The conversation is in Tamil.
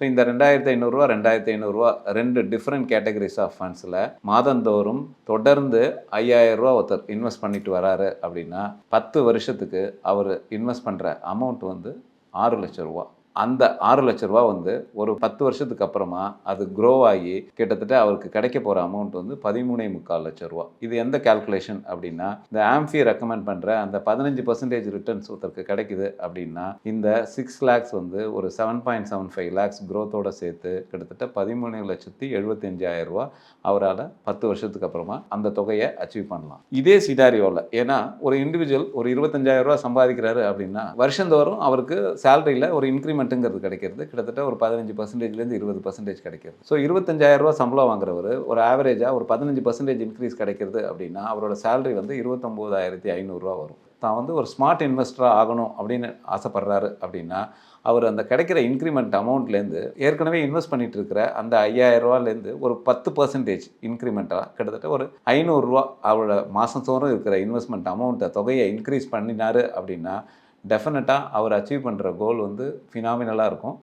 ஸோ இந்த ரூ. 2,500 ரூ. 2,500 2 டிஃப்ரெண்ட் கேட்டகரிஸ் ஆஃப் ஃபண்ட்ஸில் மாதந்தோறும் தொடர்ந்து ரூ. 5,000 ஒருத்தர் இன்வெஸ்ட் பண்ணிட்டு வராரு அப்படின்னா 10 வருஷத்துக்கு அவர் இன்வெஸ்ட் பண்ணுற அமௌண்ட் வந்து ரூ. 6,00,000. அந்த ரூ. 6,00,000 வந்து ஒரு 10 வருஷத்துக்கு அப்புறமா அது க்ரோ ஆகி கிட்டத்தட்ட அவருக்கு கிடைக்க போகிற அமௌண்ட் வந்து ரூ. 13,400,000. இது எந்த கால்குலேஷன் அப்படின்னா, இந்த ஆம்ஃபி ரெக்கமெண்ட் பண்ணுற அந்த 15% ரிட்டர்ன்ஸ் ஒருத்தருக்கு கிடைக்குது அப்படின்னா, இந்த 6 லேக்ஸ் வந்து ஒரு 7.75 லேக்ஸ் க்ரோத்தோட சேர்த்து கிட்டத்தட்ட 13,75,000 அவரால் 10 வருஷத்துக்கு அப்புறமா அந்த தொகையை அச்சீவ் பண்ணலாம். இதே சினாரியோவில் ஏன்னா ஒரு இண்டிவிஜுவல் ஒரு 25,000 சம்பாதிக்கிறாரு அப்படின்னா வருஷந்தோறும் அவருக்கு சேலரியில் ஒரு இன்க்ரிமெண்ட்டுங்கிறது கிடைக்கிறது கிட்டத்தட்ட ஒரு 15%லேருந்து 20% கிடைக்கிறது. ஸோ 25,000 சம்பளம் வாங்குறவர் ஒரு ஆவரேஜாக ஒரு 15% இன்க்ரீஸ் கிடைக்கிறது அப்படின்னா அவரோட சேலரி வந்து 29,500 வரும். தான் வந்து ஒரு ஸ்மார்ட் இன்வெஸ்டராக ஆகணும் அப்படின்னு ஆசைப்படுறாரு அப்படின்னா அவர் அந்த கிடைக்கிற இன்க்ரிமெண்ட் அமௌண்ட்லேருந்து ஏற்கனவே இன்வெஸ்ட் பண்ணிட்டு இருக்கிற அந்த 5,000 ஒரு 10% இன்க்ரிமெண்ட்டாக கிட்டத்தட்ட ஒரு ரூ. 500 அவரோட மாதந்தோறும் இருக்கிற இன்வெஸ்ட்மெண்ட் அமௌண்ட்டை தொகையை இன்க்ரீஸ் பண்ணினார் அப்படின்னா டெஃபினட்டாக அவர் அச்சீவ் பண்ணுற கோல் வந்து ஃபினாமினலாக இருக்கும்.